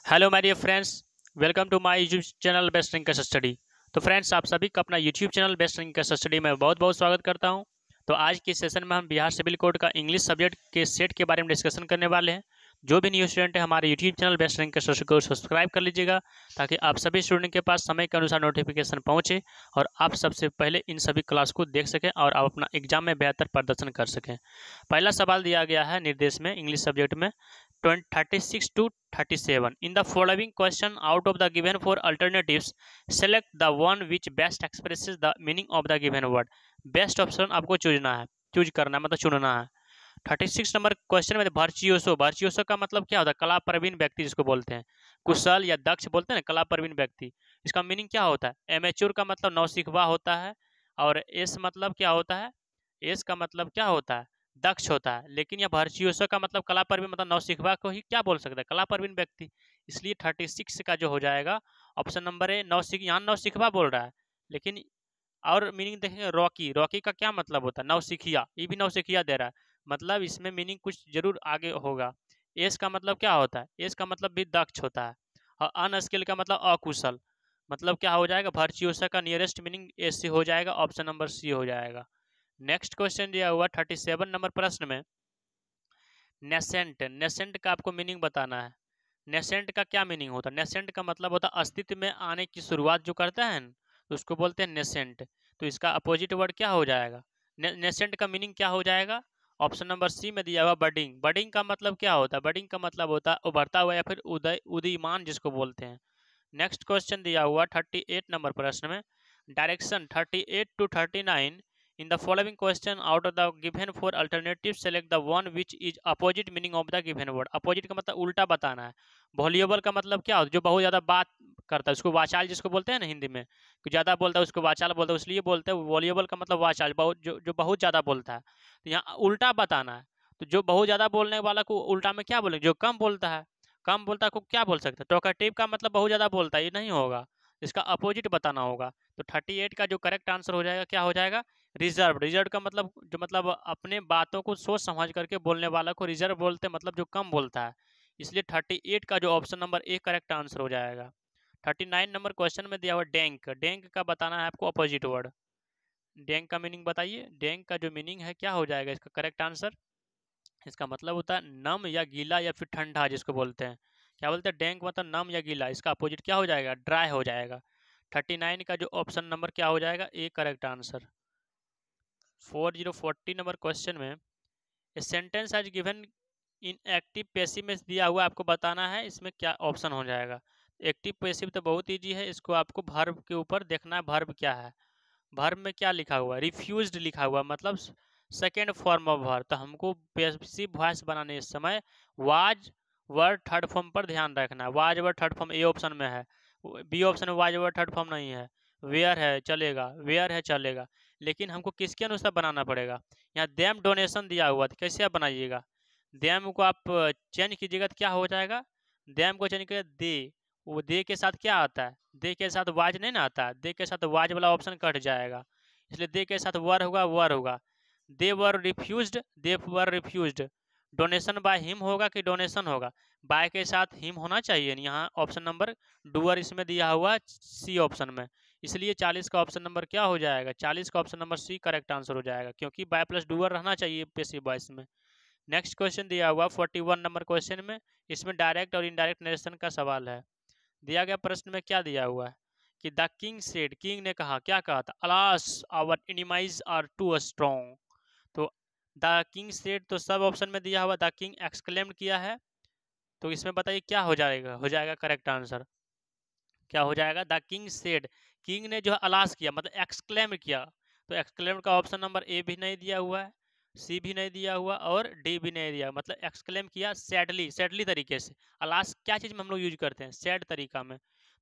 Hello my dear friends, welcome to my YouTube channel best English study. तो friends, आप सभी का अपना YouTube channel best English study में बहुत बहुत स्वागत करता हूं। तो आज के सेशन में हम बिहार सिविल कोड का इंग्लिश सब्जेक्ट के सेट के बारे में डिस्कशन करने वाले हैं। जो भी न्यू स्टूडेंट है हमारे YouTube channel best English study को सब्सक्राइब कर लीजिएगा, ताकि आप सभी स्टूडेंट के पास समय के अनुसार नोटिफिकेशन पहुँचे और आप सबसे पहले इन सभी क्लास को देख सकें और आप अपना एग्जाम में बेहतर प्रदर्शन कर सकें। पहला सवाल दिया गया है निर्देश में इंग्लिश सब्जेक्ट में 36 to 37. In the following question, out of the given four alternatives, select the one which best expresses the meaning of the given word. Best option आपको चूज करना है, मतलब चुनना है। 36 नंबर क्वेश्चन में वर्चियोसो, वर्चियोसो का मतलब क्या होता है? कला प्रवीण व्यक्ति जिसको बोलते हैं, कुशल या दक्ष बोलते हैं ना, कला प्रवीण व्यक्ति। इसका मीनिंग क्या होता है? एमेच्योर का मतलब नौसिखवा होता है, और एस मतलब क्या होता है? एस का मतलब क्या होता है? दक्ष होता है। लेकिन यह वर्चियोसो का मतलब कला प्रवीण, मतलब नौसिखवा को ही क्या बोल सकता है? कला प्रवीण व्यक्ति। इसलिए 36 का जो हो जाएगा ऑप्शन नंबर ए नौसिख, यहाँ नौसिखवा बोल रहा है, लेकिन और मीनिंग देखेंगे रॉकी, रॉकी का क्या मतलब होता है? नौसिखिया, ये भी नौसिखिया दे रहा है, मतलब इसमें मीनिंग कुछ जरूर आगे होगा। एस का मतलब क्या होता है? एस का मतलब भी दक्ष होता है, और अनस्किल का मतलब अकुशल। मतलब क्या हो जाएगा? वर्चियोसा का नियरेस्ट मीनिंग एस सी हो जाएगा, ऑप्शन नंबर सी हो जाएगा। नेक्स्ट क्वेश्चन दिया हुआ 37 नंबर प्रश्न में, नेसेंट, नेसेंट का आपको मीनिंग बताना है। नेसेंट का क्या मीनिंग होता है? नेसेंट का मतलब होता है अस्तित्व में आने की शुरुआत जो करता है न, तो उसको बोलते हैं नेसेंट। तो इसका अपोजिट वर्ड क्या हो जाएगा? नेसेंट का मीनिंग क्या हो जाएगा? ऑप्शन नंबर सी में दिया हुआ बडिंग। बडिंग का मतलब क्या होता है? बडिंग का मतलब होता है उभरता हुआ या फिर उदीयमान जिसको बोलते हैं। नेक्स्ट क्वेश्चन दिया हुआ 38 नंबर प्रश्न में, direction 38 to 39। In the following question, out of the given four alternatives, select the one which is opposite meaning of the given word. Opposite का मतलब उल्टा बताना है। वॉल्यूबल का मतलब क्या होता है? जो बहुत ज़्यादा बात करता है उसको वाचाल जिसको बोलते हैं ना हिंदी में, कि ज़्यादा बोलता है उसको वाचाल बोलता है, इसलिए बोलते हैं वॉल्यूबल का मतलब वाचाल, बहुत जो बहुत ज़्यादा बोलता है। तो यहाँ उल्टा बताना है, तो जो बहुत ज़्यादा बोलने वाला को उल्टा में क्या बोलेंगे? जो कम बोलता है, कम बोलता है को क्या बोल सकते हैं? टॉकेटिव का मतलब बहुत ज़्यादा बोलता है, ये नहीं होगा, इसका अपोजिट बताना होगा। तो 38 का जो करेक्ट आंसर हो जाएगा क्या हो जाएगा? रिजर्व। रिजर्व का मतलब जो मतलब अपने बातों को सोच समझ करके बोलने वाला को रिजर्व बोलते हैं, मतलब जो कम बोलता है। इसलिए 38 का जो option number A correct answer हो जाएगा। 39 नंबर क्वेश्चन में दिया हुआ डेंक, डेंक का बताना है आपको अपोजिट वर्ड। डेंक का मीनिंग बताइए। डेंक का जो मीनिंग है क्या हो जाएगा इसका करेक्ट आंसर? इसका मतलब होता है नम या गीला या फिर ठंडा जिसको बोलते हैं। क्या बोलते हैं? डेंक मतलब नम या गीला, इसका अपोजिट क्या हो जाएगा? ड्राई हो जाएगा। 39 का जो ऑप्शन नंबर क्या हो जाएगा? A correct answer. 4040 number question में, a sentence as given in active passive में दिया हुआ, आपको बताना है इसमें क्या ऑप्शन हो जाएगा। एक्टिव पैसिव तो बहुत ईजी है, इसको आपको वर्ब के ऊपर देखना है, वर्ब क्या है। वर्ब में क्या लिखा हुआ है? रिफ्यूज्ड लिखा हुआ, मतलब सेकेंड फॉर्म ऑफ वर्ब। तो हमको पैसिव वॉइस बनाने इस समय वाज वर्ड थर्ड फॉर्म पर ध्यान रखना है। Was word third form A option में है, बी ऑप्शन में वाज वर्ड थर्ड फॉर्म नहीं है। वेयर है चलेगा, वेयर है चलेगा, लेकिन हमको किसके अनुसार बनाना पड़ेगा? यहाँ देम डोनेशन दिया हुआ था, कैसे आप बनाइएगा? देम को आप चेंज कीजिएगा तो क्या हो जाएगा? देम को चेंज करिए दे, वो दे के साथ क्या आता है? दे के साथ वाज नहीं ना आता, दे के साथ वाज वाला ऑप्शन कट जाएगा, इसलिए दे के साथ वर होगा, वर होगा। They were refused, they were refused. Donation by him होगा कि डोनेशन होगा? बाय के साथ हिम होना चाहिए, यहाँ ऑप्शन नंबर डूअर इसमें दिया हुआ सी ऑप्शन में, इसलिए 40 का ऑप्शन नंबर क्या हो जाएगा? 40 का option number C correct answer हो जाएगा, क्योंकि बाय प्लस डूअर रहना चाहिए पैसिव वॉइस में। नेक्स्ट क्वेश्चन दिया हुआ 41 नंबर क्वेश्चन में, इसमें डायरेक्ट और इनडायरेक्ट नरेशन का सवाल है। दिया गया प्रश्न में क्या दिया हुआ है कि द किंग सेड, किंग ने कहा, क्या कहा था? Alas our enemies are too strong. तो द किंग सेड तो सब ऑप्शन में दिया हुआ, द किंग एक्सक्लेम्ड किया है, तो इसमें बताइए क्या हो जाएगा? हो जाएगा करेक्ट आंसर, क्या हो जाएगा? द किंग सेड, किंग ने जो है अलास किया, मतलब एक्सक्लेम किया। तो एक्सक्लेम का ऑप्शन नंबर ए भी नहीं दिया हुआ है, सी भी नहीं दिया हुआ, और डी भी नहीं दिया, मतलब एक्सक्लेम किया सैडली, सैडली तरीके से। अलास क्या चीज़ में हम लोग यूज करते हैं? सैड तरीका में।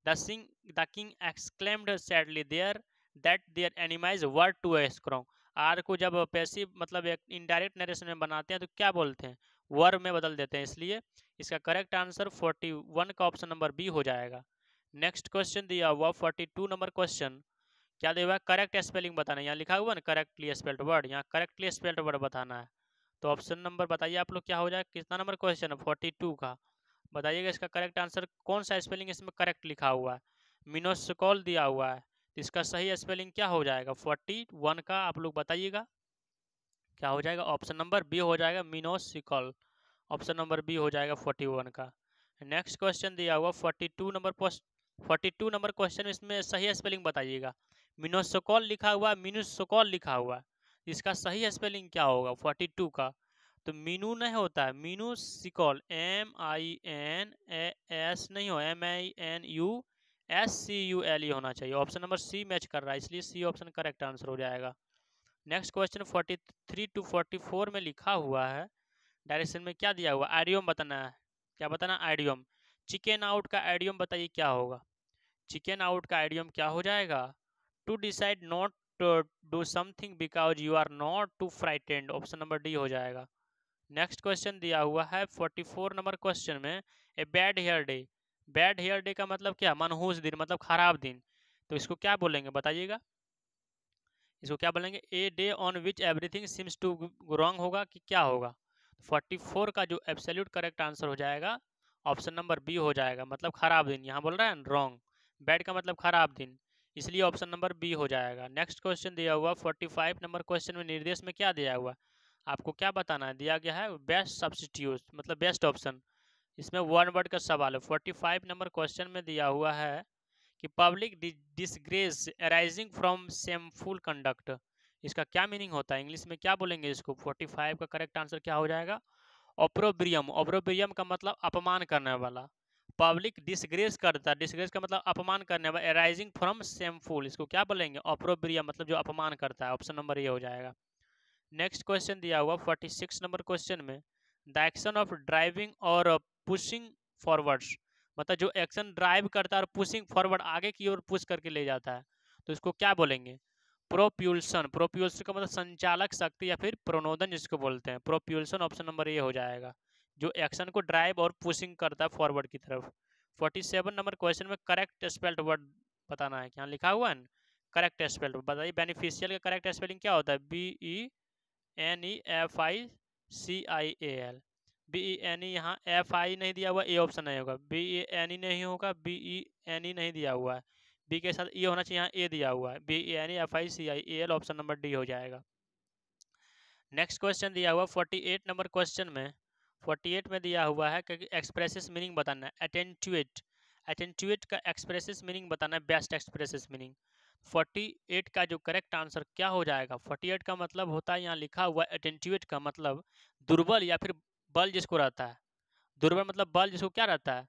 The king exclaimed sadly there that their animals were too strong. Are को जब पैसिव मतलब एक इनडायरेक्ट नरेशन में बनाते हैं तो क्या बोलते हैं? वर में बदल देते हैं, इसलिए इसका करेक्ट आंसर 41 का ऑप्शन नंबर बी हो जाएगा। नेक्स्ट क्वेश्चन दिया हुआ 42 नंबर क्वेश्चन, क्या दिया हुआ? करेक्ट स्पेलिंग बताना है, यहाँ लिखा हुआ ना करेक्टली स्पेल्ड वर्ड, यहाँ करेक्टली स्पेल्ड वर्ड बताना है। तो ऑप्शन नंबर बताइए आप लोग क्या हो जाए? कितना नंबर क्वेश्चन है? 42 का। बताइएगा इसका करेक्ट आंसर कौन सा स्पेलिंग इसमें करेक्ट लिखा हुआ है। मिनोसिकॉल दिया हुआ है, तो इसका सही स्पेलिंग क्या हो जाएगा 41 का, आप लोग बताइएगा क्या हो जाएगा। ऑप्शन नंबर बी हो जाएगा मिनोसिकॉल, ऑप्शन नंबर बी हो जाएगा 41 का। नेक्स्ट क्वेश्चन दिया हुआ 42 नंबर क्वेश्चन, इसमें सही स्पेलिंग बताइएगा। मिनोसिकॉल लिखा हुआ, मिनोसिकॉल लिखा हुआ, इसका सही स्पेलिंग क्या होगा 42 का। तो मीनू नहीं होता है, मीनू सिकॉल, MINAS नहीं हो, MINUSCULE होना चाहिए। ऑप्शन नंबर सी मैच कर रहा है, इसलिए सी ऑप्शन करेक्ट आंसर हो जाएगा। नेक्स्ट क्वेश्चन 43 to 44 में लिखा हुआ है, डायरेक्शन में क्या दिया हुआ, आइडियम बताना है। क्या बताना, आइडियम। चिकन आउट का आइडियम बताइए क्या होगा। चिकन आउट का आइडियम क्या हो जाएगा, to decide not do something because you are not too frightened, option number D हो जाएगा। नेक्स्ट क्वेश्चन दिया हुआ है 44 नंबर क्वेश्चन में, a bad hair day. Bad hair day का मतलब क्या, मनहूस दिन, मतलब खराब दिन, तो इसको क्या बोलेंगे बताइएगा। इसको क्या बोलेंगे, a day on which everything seems to wrong होगा कि क्या होगा। 44 का जो एब्सोल्यूट करेक्ट आंसर हो जाएगा ऑप्शन नंबर बी हो जाएगा, मतलब खराब दिन। यहाँ बोल रहा है रॉन्ग, बैड का मतलब खराब दिन, इसलिए ऑप्शन नंबर बी हो जाएगा। नेक्स्ट क्वेश्चन दिया हुआ 45 नंबर क्वेश्चन में निर्देश में क्या दिया हुआ, आपको क्या बताना है, दिया गया है बेस्ट सब्स्टिट्यूट, मतलब बेस्ट ऑप्शन। इसमें वन वर्ड का सवाल है। 45 नंबर क्वेश्चन में दिया हुआ है कि public disgrace arising from shameful conduct, इसका क्या मीनिंग होता है, इंग्लिश में क्या बोलेंगे इसको। 45 का करेक्ट आंसर क्या हो जाएगा, ऑप्रोब्रियम। ऑप्रोब्रियम का मतलब अपमान करने वाला, पब्लिक डिसग्रेस करता है, डिसग्रेस का मतलब अपमान करने वाला, अराइजिंग फ्रॉम शेमफुल, इसको क्या बोलेंगे, ऑप्रोब्रियम, मतलब जो अपमान करता है, ऑप्शन नंबर ये हो जाएगा। नेक्स्ट क्वेश्चन दिया हुआ 46 नंबर क्वेश्चन में, द एक्शन ऑफ ड्राइविंग और पुशिंग फॉरवर्ड्स, मतलब जो एक्शन ड्राइव करता है और पुशिंग फॉरवर्ड आगे की ओर पुश करके ले जाता है, तो इसको क्या बोलेंगे, प्रोप्यूल्सन। प्रोप्यूल्सन का मतलब संचालक शक्ति या फिर प्रणोदन जिसको बोलते हैं, प्रोप्यूल्सन, ऑप्शन नंबर ये हो जाएगा, जो एक्शन को ड्राइव और पुशिंग करता है फॉरवर्ड की तरफ। 47 नंबर क्वेश्चन में करेक्ट स्पेल्ड वर्ड बताना है, यहाँ लिखा हुआ है करेक्ट स्पेल्ड, बताइए बेनिफिशियल का करेक्ट स्पेलिंग क्या होता है, BENEFICIAL। BENE, यहाँ FI नहीं दिया हुआ, ए ऑप्शन नहीं होगा, BENE नहीं होगा, BENE नहीं दिया हुआ है, बी के साथ ई होना चाहिए, यहाँ ए दिया हुआ है, BENEFICIAL, ऑप्शन नंबर डी हो जाएगा। नेक्स्ट क्वेश्चन दिया हुआ 48 नंबर क्वेश्चन में, 48 में दिया हुआ है कि एक्सप्रेसिस मीनिंग बताना है, अटेंटुएट। अटेंटुएट का एक्सप्रेसिस मीनिंग बताना है, बेस्ट एक्सप्रेसिस मीनिंग। 48 का जो करेक्ट आंसर क्या हो जाएगा, 48 का मतलब होता है, यहाँ लिखा हुआ अटेंटुएट का मतलब दुर्बल या फिर बल जिसको रहता है, दुर्बल मतलब बल जिसको क्या रहता है,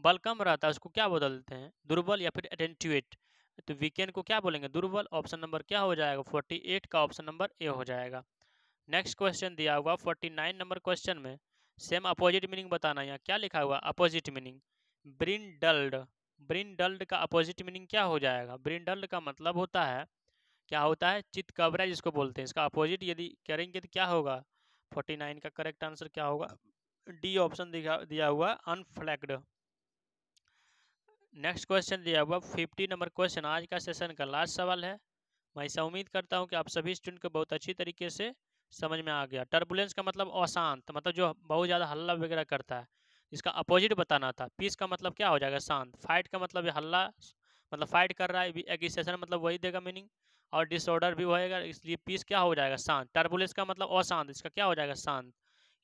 बल कम रहता है, उसको क्या बोलते हैं, दुर्बल या फिर अटेंटुएट। तो वीकेंड को क्या बोलेंगे, दुर्बल, ऑप्शन नंबर क्या हो जाएगा 48 का, ऑप्शन नंबर ए हो जाएगा। नेक्स्ट क्वेश्चन दिया हुआ 49 नंबर क्वेश्चन में, सेम अपोजिट मीनिंग बताना, यहाँ क्या लिखा हुआ अपोजिट मीनिंग, ब्रिनडल्ड। ब्रिनडल्ड का अपोजिट मीनिंग क्या हो जाएगा, ब्रिनडल्ड का मतलब होता है, क्या होता है, चित कबरा जिसको बोलते हैं, इसका अपोजिट यदि करेंगे तो क्या होगा, 49 का करेक्ट आंसर क्या होगा, डी ऑप्शन दिया हुआ अनफ्लैग्ड। नेक्स्ट क्वेश्चन दिया हुआ 50 नंबर क्वेश्चन, आज का सेशन का लास्ट सवाल है। मैं ऐसा उम्मीद करता हूँ कि आप सभी स्टूडेंट को बहुत अच्छी तरीके से समझ में आ गया। टर्बुलेंस का मतलब अशांत, मतलब जो बहुत ज़्यादा हल्ला वगैरह करता है, इसका अपोजिट बताना था। पीस का मतलब क्या हो जाएगा, शांत। फाइट का मतलब ये हल्ला, मतलब फाइट कर रहा है, एगिटेशन मतलब वही देगा मीनिंग, और डिसऑर्डर भी होएगा, इसलिए पीस क्या हो जाएगा, शांत। टर्बुलेंस का मतलब अशांत, इसका क्या हो जाएगा, शांत,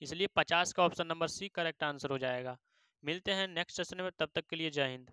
इसलिए 50 का option number C correct answer हो जाएगा। मिलते हैं नेक्स्ट सेशन में, तब तक के लिए जय हिंद।